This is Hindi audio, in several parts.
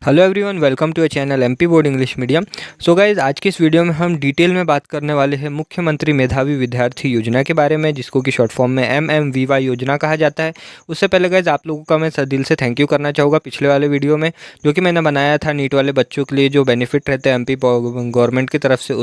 Hello everyone, welcome to a channel MP board English medium. So guys, आज की इस वीडियो में हम डिटेल में बात करने वाले हैं मुख्यमंत्री मेधावी विद्यार्थी योजना के बारे में, जिसको कि शॉर्ट फॉर्म में MMVY योजना कहा जाता है। उससे पहले गाइज आप लोगों का मैं दिल से थैंक यू करना चाहूँगा पिछले वाले वीडियो में जो कि मैंने बनाया था नीट वाले बच्चों के लिए जो बेनिफिट रहते हैं एमपी गवर्नमेंट की तरफ से,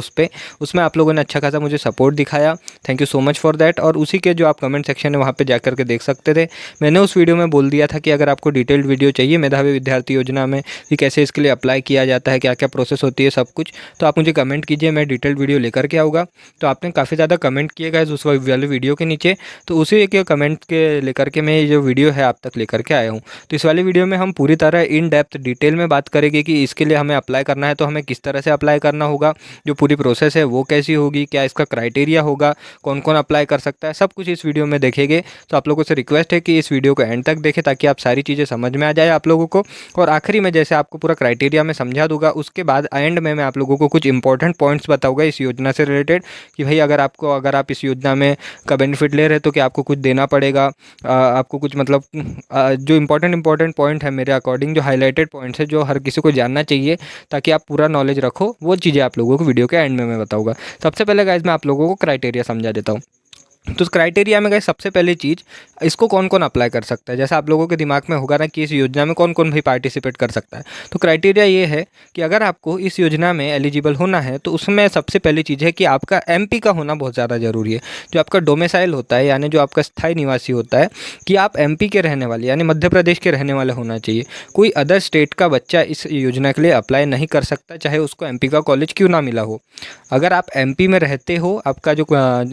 उसमें आप लोगों ने अच्छा खासा मुझे सपोर्ट दिखाया। Thank you so much for that. और उसी के जो आप कमेंट सेक्शन है वहाँ पर जाकर के देख सकते थे। मैंने उस वीडियो में बोल दिया था कि अगर आपको डिटेल्ड वीडियो चाहिए मेधावी विद्यार्थी योजना में कि कैसे इसके लिए अप्लाई किया जाता है, क्या क्या प्रोसेस होती है, सब कुछ, तो आप मुझे कमेंट कीजिए, मैं डिटेल्ड वीडियो लेकर के आऊँगा। तो आपने काफ़ी ज़्यादा कमेंट किए गए उस वाले वीडियो के नीचे, तो उसी के कमेंट के लेकर के मैं ये जो वीडियो है आप तक लेकर के आया हूँ। तो इस वाली वीडियो में हम पूरी तरह इन डेप्थ डिटेल में बात करेंगे कि इसके लिए हमें अप्लाई करना है तो हमें किस तरह से अप्लाई करना होगा, जो पूरी प्रोसेस है वो कैसी होगी, क्या इसका क्राइटेरिया होगा, कौन कौन अप्लाई कर सकता है, सब कुछ इस वीडियो में देखेंगे। तो आप लोगों से रिक्वेस्ट है कि इस वीडियो को एंड तक देखें ताकि आप सारी चीज़ें समझ में आ जाए आप लोगों को। और आखिरी में जैसे आपको पूरा क्राइटेरिया में समझा दूंगा, उसके बाद एंड में मैं आप लोगों को कुछ इंपॉर्टेंट पॉइंट्स बताऊंगा इस योजना से रिलेटेड कि भाई अगर आप इस योजना में का बेनिफिट ले रहे हैं तो क्या आपको कुछ देना पड़ेगा, आपको कुछ मतलब जो इंपॉर्टेंट पॉइंट है मेरे अकॉर्डिंग, जो हाईलाइटेड पॉइंट्स है जो हर किसी को जानना चाहिए ताकि आप पूरा नॉलेज रखो, वो चीज़ें आप लोगों को वीडियो के एंड में मैं बताऊंगा। सबसे पहले गाइज मैं आप लोगों को क्राइटेरिया समझा देता हूँ। तो क्राइटेरिया में गए सबसे पहली चीज़, इसको कौन कौन अप्लाई कर सकता है। जैसा आप लोगों के दिमाग में होगा ना कि इस योजना में कौन कौन भाई पार्टिसिपेट कर सकता है, तो क्राइटेरिया ये है कि अगर आपको इस योजना में एलिजिबल होना है तो उसमें सबसे पहली चीज़ है कि आपका एमपी का होना बहुत ज़्यादा ज़रूरी है। जो आपका डोमिसाइल होता है, यानी जो आपका स्थायी निवासी होता है, कि आप एमपी के रहने वाले यानी मध्य प्रदेश के रहने वाले होना चाहिए। कोई अदर स्टेट का बच्चा इस योजना के लिए अप्लाई नहीं कर सकता, चाहे उसको एमपी का कॉलेज क्यों ना मिला हो। अगर आप एमपी में रहते हो, आपका जो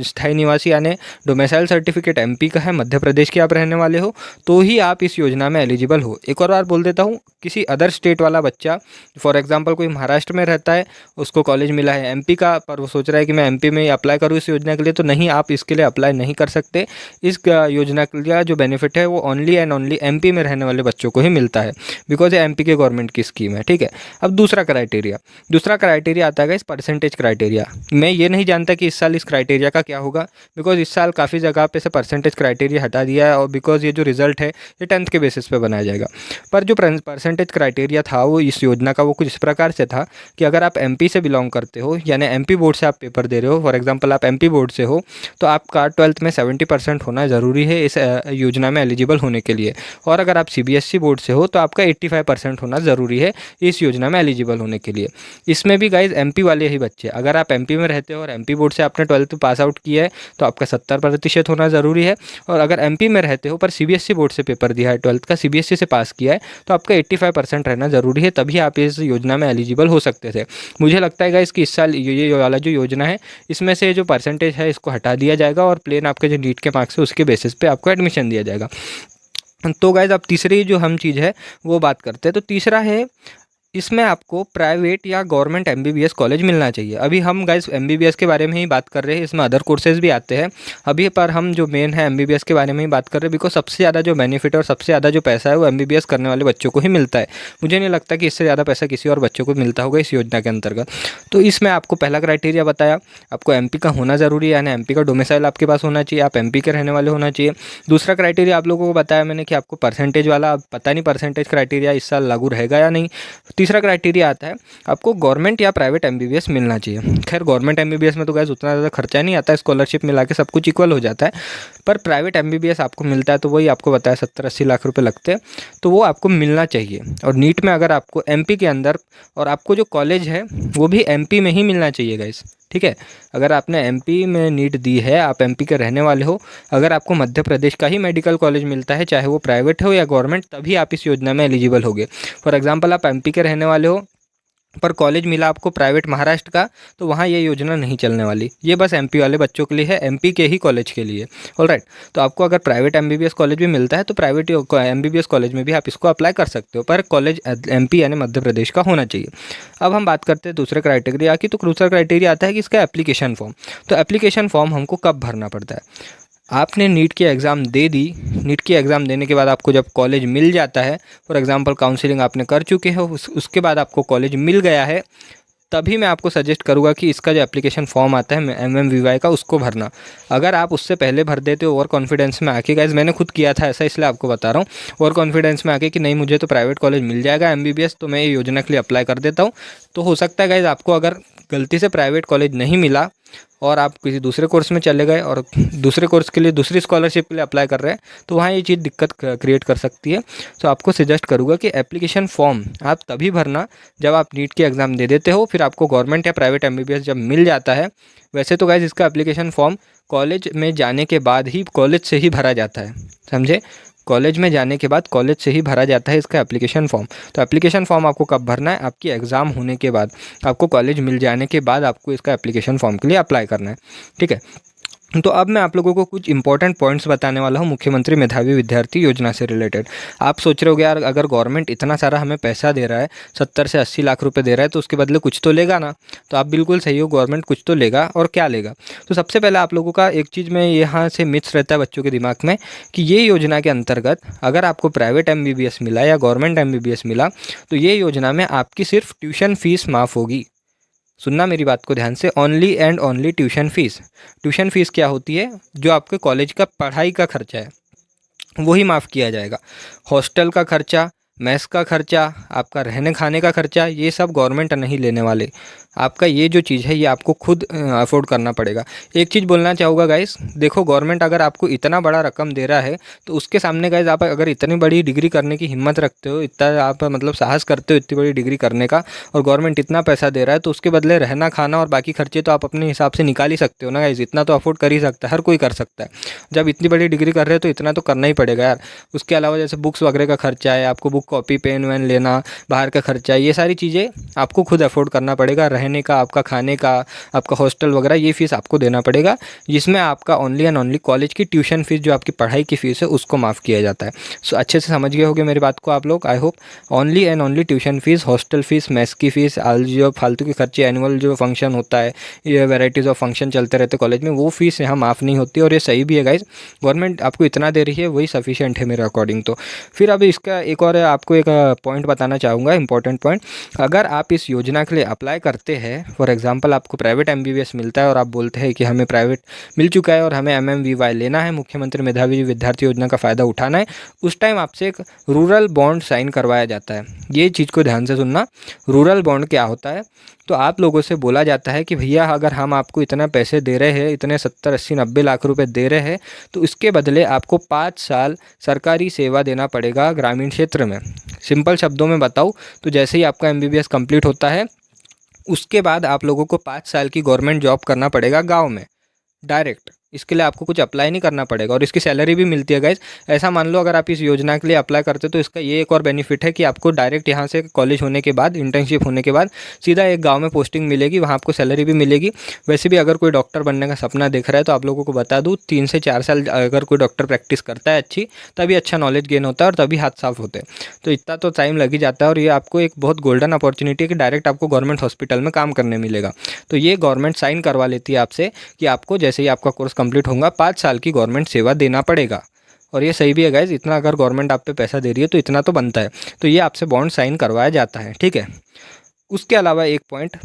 स्थायी निवासी यानी डोमिसाइल सर्टिफिकेट एमपी का है, मध्य प्रदेश के आप रहने वाले हो, तो ही आप इस योजना में एलिजिबल हो। एक और बार बोल देता हूँ, किसी अदर स्टेट वाला बच्चा, फॉर एग्जांपल कोई महाराष्ट्र में रहता है, उसको कॉलेज मिला है एमपी का, पर वो सोच रहा है कि मैं एमपी में ही अप्लाई करूँ इस योजना के लिए, तो नहीं, आप इसके लिए अप्लाई नहीं कर सकते। इस योजना के लिए जो बेनिफिट है वो ओनली एंड ओनली एमपी में रहने वाले बच्चों को ही मिलता है, बिकॉज ये एमपी के गवर्नमेंट की स्कीम है। ठीक है। अब दूसरा क्राइटेरिया आता है इस परसेंटेज क्राइटेरिया। मैं ये नहीं जानता कि इस साल इस क्राइटेरिया का क्या होगा, बिकॉज इस साल काफ़ी जगह पे से परसेंटेज क्राइटेरिया हटा दिया है, और बिकॉज ये जो रिजल्ट है ये 10th के बेसिस पे बनाया जाएगा। पर जो परसेंटेज क्राइटेरिया था वो इस योजना का वो कुछ इस प्रकार से था कि अगर आप एमपी से बिलोंग करते हो, यानी एमपी बोर्ड से आप पेपर दे रहे हो, फॉर एग्जांपल आप एमपी बोर्ड से हो, तो आपका 12th में 70% होना ज़रूरी है इस योजना में एलिजिबल होने के लिए। और अगर आप सीबीएसई बोर्ड से हो तो आपका 85% होना ज़रूरी है इस योजना में एलिजिबल होने के लिए। इसमें भी गाइज एमपी वाले ही बच्चे, अगर आप एमपी में रहते हो और एमपी बोर्ड से आपने 12th पास आउट किया है तो आपका 70% होना ज़रूरी है। और अगर एमपी में रहते हो पर सीबीएसई बोर्ड से पेपर दिया है, 12th का सीबीएसई से पास किया है, तो आपका 85% रहना ज़रूरी है, तभी आप इस योजना में एलिजिबल हो सकते थे। मुझे लगता है गाइस कि इस साल ये वाला जो योजना है इसमें से जो परसेंटेज है इसको हटा दिया जाएगा और प्लेन आपके जो नीट के मार्क्स है उसके बेसिस पे आपको एडमिशन दिया जाएगा। तो गाइस अब तीसरी जो हम चीज़ है वो बात करते हैं। तो तीसरा है, इसमें आपको प्राइवेट या गवर्नमेंट एमबीबीएस कॉलेज मिलना चाहिए। अभी हम गाइस एमबीबीएस के बारे में ही बात कर रहे हैं, इसमें अदर कोर्सेज भी आते हैं अभी, पर हम जो मेन है एमबीबीएस के बारे में ही बात कर रहे हैं, बिकॉज सबसे ज़्यादा जो बेनिफिट और सबसे ज़्यादा जो पैसा है वो एमबीबीएस करने वाले बच्चों को ही मिलता है। मुझे नहीं लगता कि इससे ज़्यादा पैसा किसी और बच्चों को मिलता होगा इस योजना के अंतर्गत। तो इसमें आपको पहला क्राइटेरिया बताया, आपको एमपी का होना ज़रूरी है, यानी एमपी का डोमिसाइल आपके पास होना चाहिए, आप एमपी के रहने वाले होना चाहिए। दूसरा क्राइटेरिया आप लोगों को बताया मैंने कि आपको परसेंटेज वाला, पता नहीं परसेंटेज क्राइटेरिया इस साल लागू रहेगा या नहीं। तीसरा क्राइटेरिया है आपको गवर्नमेंट या प्राइवेट एमबीबीएस मिलना चाहिए। खैर गवर्नमेंट एमबीबीएस में तो गाइस उतना ज़्यादा खर्चा नहीं आता है, स्कॉलरशिप मिला के सब कुछ इक्वल हो जाता है। पर प्राइवेट एमबीबीएस आपको मिलता है तो वही आपको बताया 70-80 लाख रुपए लगते हैं, तो वो आपको मिलना चाहिए। और नीट में अगर आपको एमपी के अंदर, और आपको जो कॉलेज है वो भी एमपी में ही मिलना चाहिए गाइस। ठीक है। अगर आपने एमपी में नीट दी है, आप एमपी के रहने वाले हो, अगर आपको मध्य प्रदेश का ही मेडिकल कॉलेज मिलता है, चाहे वो प्राइवेट हो या गवर्नमेंट, तभी आप इस योजना में एलिजिबल होगे। फॉर एग्जांपल आप एमपी के रहने वाले हो पर कॉलेज मिला आपको प्राइवेट महाराष्ट्र का, तो वहाँ ये योजना नहीं चलने वाली। ये बस एमपी वाले बच्चों के लिए है, एमपी के ही कॉलेज के लिए। ऑलराइट। तो आपको अगर प्राइवेट एमबीबीएस कॉलेज भी मिलता है तो प्राइवेट एमबीबीएस कॉलेज में भी आप इसको अप्लाई कर सकते हो, पर कॉलेज एमपी यानी मध्य प्रदेश का होना चाहिए। अब हम बात करते हैं दूसरे क्राइटेरिया की। तो दूसरा क्राइटेरिया आता है कि इसका एप्लीकेशन फॉर्म। तो एप्लीकेशन फॉर्म हमको कब भरना पड़ता है, आपने नीट की एग्ज़ाम दे दी, नीट की एग्ज़ाम देने के बाद आपको जब कॉलेज मिल जाता है, फॉर एग्जांपल काउंसलिंग आपने कर चुके हो, उसके बाद आपको कॉलेज मिल गया है, तभी मैं आपको सजेस्ट करूँगा कि इसका जो एप्लीकेशन फॉर्म आता है MMVY का, उसको भरना। अगर आप उससे पहले भर देते हो ओवर कॉन्फिडेंस में आके, गाइज मैंने खुद किया था ऐसा, इसलिए आपको बता रहा हूँ, ओवर कॉन्फिडेंस में आके कि नहीं मुझे तो प्राइवेट कॉलेज मिल जाएगा MBBS, तो मैं ये योजना के लिए अप्लाई कर देता हूँ। तो हो सकता है गाइज आपको अगर गलती से प्राइवेट कॉलेज नहीं मिला और आप किसी दूसरे कोर्स में चले गए और दूसरे कोर्स के लिए दूसरी स्कॉलरशिप के लिए अप्लाई कर रहे हैं, तो वहाँ ये चीज़ दिक्कत क्रिएट कर सकती है। तो आपको सजेस्ट करूँगा कि एप्लीकेशन फॉर्म आप तभी भरना जब आप नीट की एग्ज़ाम दे देते हो, फिर आपको गवर्नमेंट या प्राइवेट MBBS जब मिल जाता है। वैसे तो गाइज इसका एप्लीकेशन फॉर्म कॉलेज में जाने के बाद ही, कॉलेज से ही भरा जाता है, समझे। कॉलेज में जाने के बाद कॉलेज से ही भरा जाता है इसका एप्लीकेशन फॉर्म। तो एप्लीकेशन फॉर्म आपको कब भरना है? आपकी एग्ज़ाम होने के बाद, आपको कॉलेज मिल जाने के बाद आपको इसका एप्लीकेशन फॉर्म के लिए अप्लाई करना है, ठीक है। तो अब मैं आप लोगों को कुछ इंपॉर्टेंट पॉइंट्स बताने वाला हूँ मुख्यमंत्री मेधावी विद्यार्थी योजना से रिलेटेड। आप सोच रहे हो यार, अगर गवर्नमेंट इतना सारा हमें पैसा दे रहा है, 70 से 80 लाख रुपए दे रहा है, तो उसके बदले कुछ तो लेगा ना। तो आप बिल्कुल सही हो, गवर्नमेंट कुछ तो लेगा, और क्या लेगा। तो सबसे पहले आप लोगों का एक चीज़ में यहाँ से मिथ्स रहता है बच्चों के दिमाग में कि ये योजना के अंतर्गत अगर आपको प्राइवेट MBBS मिला या गवर्नमेंट MBBS मिला, तो ये योजना में आपकी सिर्फ ट्यूशन फ़ीस माफ़ होगी। सुनना मेरी बात को ध्यान से, only and only tuition fees. Tuition fees क्या होती है? जो आपके कॉलेज का पढ़ाई का खर्चा है वही माफ़ किया जाएगा। हॉस्टल का खर्चा, मेस का खर्चा, आपका रहने खाने का खर्चा, ये सब गवर्नमेंट नहीं लेने वाले। आपका ये जो चीज़ है ये आपको खुद अफोर्ड करना पड़ेगा। एक चीज़ बोलना चाहूँगा गाइस, देखो गवर्नमेंट अगर आपको इतना बड़ा रकम दे रहा है, तो उसके सामने गाइस आप अगर इतनी बड़ी डिग्री करने की हिम्मत रखते हो, इतना आप मतलब साहस करते हो इतनी बड़ी डिग्री करने का, और गवर्नमेंट इतना पैसा दे रहा है, तो उसके बदले रहना खाना और बाकी खर्चे तो आप अपने हिसाब से निकाल ही सकते हो ना गाइस। इतना तो अफोर्ड कर ही सकता है, हर कोई कर सकता है। जब इतनी बड़ी डिग्री कर रहे हो तो इतना तो करना ही पड़ेगा यार। उसके अलावा जैसे बुक्स वगैरह का खर्चा है, आपको बुक कॉपी पेन वैन लेना, बाहर का खर्चा है, ये सारी चीज़ें आपको खुद अफोर्ड करना पड़ेगा। रहने का, आपका खाने का, आपका हॉस्टल वगैरह, ये फ़ीस आपको देना पड़ेगा, जिसमें आपका ओनली एंड ओनली कॉलेज की ट्यूशन फ़ीस, जो आपकी पढ़ाई की फ़ीस है, उसको माफ़ किया जाता है। सो अच्छे से समझ गए होंगे मेरी बात को आप लोग, I hope. Only and only tuition fees, hostel fees, mess की फ़ीस, जो फालतू के खर्चे, एनुअल जो फंक्शन होता है, ये वेराइटीज़ ऑफ फंक्शन चलते रहते कॉलेज में, वो फ़ीस यहाँ माफ़ नहीं होती। और ये सही भी है गाइज, गवर्नमेंट आपको इतना दे रही है वही सफिशिएंट है मेरे अकॉर्डिंग तो। फिर अब इसका एक और आपको एक पॉइंट बताना चाहूँगा, इंपॉर्टेंट पॉइंट। अगर आप इस योजना के लिए अप्लाई करते हैं, फॉर एग्जांपल आपको प्राइवेट MBBS मिलता है और आप बोलते हैं कि हमें प्राइवेट मिल चुका है और हमें MMVY लेना है, मुख्यमंत्री मेधावी विद्यार्थी योजना का फ़ायदा उठाना है, उस टाइम आपसे एक रूरल बॉन्ड साइन करवाया जाता है। ये चीज़ को ध्यान से सुनना, रूरल बॉन्ड क्या होता है। तो आप लोगों से बोला जाता है कि भैया अगर हम आपको इतना पैसे दे रहे हैं, इतने 70 80 90 लाख रुपए दे रहे हैं, तो इसके बदले आपको 5 साल सरकारी सेवा देना पड़ेगा ग्रामीण क्षेत्र में। सिंपल शब्दों में बताऊँ तो जैसे ही आपका MBBS कंप्लीट होता है, उसके बाद आप लोगों को 5 साल की गवर्नमेंट जॉब करना पड़ेगा गाँव में, डायरेक्ट। इसके लिए आपको कुछ अप्लाई नहीं करना पड़ेगा और इसकी सैलरी भी मिलती है गाइज। ऐसा मान लो अगर आप इस योजना के लिए अप्लाई करते हो तो इसका ये एक और बेनिफिट है कि आपको डायरेक्ट यहाँ से कॉलेज होने के बाद, इंटर्नशिप होने के बाद सीधा एक गांव में पोस्टिंग मिलेगी, वहाँ आपको सैलरी भी मिलेगी। वैसे भी अगर कोई डॉक्टर बनने का सपना देख रहा है तो आप लोगों को बता दूँ, 3 से 4 साल अगर कोई डॉक्टर प्रैक्टिस करता है अच्छी, तभी अच्छा नॉलेज गेन होता है और तभी हाथ साफ होते हैं। तो इतना तो टाइम लग ही जाता है और ये आपको एक बहुत गोल्डन अपॉर्चुनिटी है कि डायरेक्ट आपको गवर्नमेंट हॉस्पिटल में काम करने मिलेगा। तो ये गवर्नमेंट साइन करवा लेती है आपसे कि आपको जैसे ही आपका कोर्स कंप्लीट होगा 5 साल की गवर्नमेंट सेवा देना पड़ेगा। और ये सही भी है गाइज, इतना अगर गवर्नमेंट आप पे पैसा दे रही है तो इतना तो बनता है। तो ये आपसे बॉन्ड साइन करवाया जाता है, ठीक है। उसके अलावा एक पॉइंट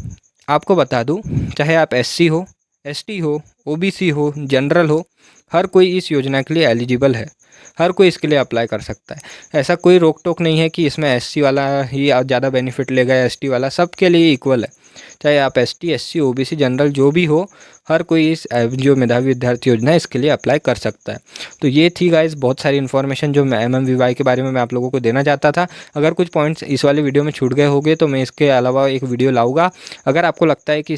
आपको बता दूं, चाहे आप SC हो, ST हो, OBC हो, जनरल हो, हर कोई इस योजना के लिए एलिजिबल है। हर कोई इसके लिए अप्लाई कर सकता है। ऐसा कोई रोक टोक नहीं है कि इसमें SC वाला ही ज़्यादा बेनिफिट लेगा या ST वाला, सबके लिए इक्वल है। चाहे आप ST, SC, OBC, जनरल जो भी हो, हर कोई इस जो मेधावी विद्यार्थी योजना है इसके लिए अप्लाई कर सकता है। तो ये थी गाइस बहुत सारी इन्फॉर्मेशन जो मैं MMVY के बारे में मैं आप लोगों को देना चाहता था। अगर कुछ पॉइंट्स इस वाले वीडियो में छूट गए होंगे तो मैं इसके अलावा एक वीडियो लाऊंगा। अगर आपको लगता है कि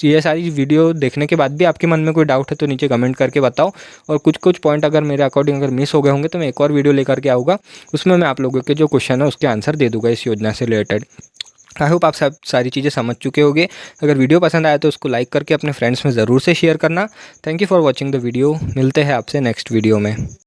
ये सारी वीडियो देखने के बाद भी आपके मन में कोई डाउट है तो नीचे कमेंट करके बताओ। और कुछ पॉइंट अगर मेरे अकॉर्डिंग अगर मिस हो गए होंगे तो मैं एक और वीडियो लेकर के आऊँगा, उसमें मैं आप लोगों के जो क्वेश्चन है उसके आंसर दे दूँगा इस योजना से रिलेटेड। आई होप आप सब सारी चीज़ें समझ चुके होंगे। अगर वीडियो पसंद आया तो उसको लाइक करके अपने फ्रेंड्स में ज़रूर से शेयर करना। Thank you for watching the video. मिलते हैं आपसे नेक्स्ट वीडियो में।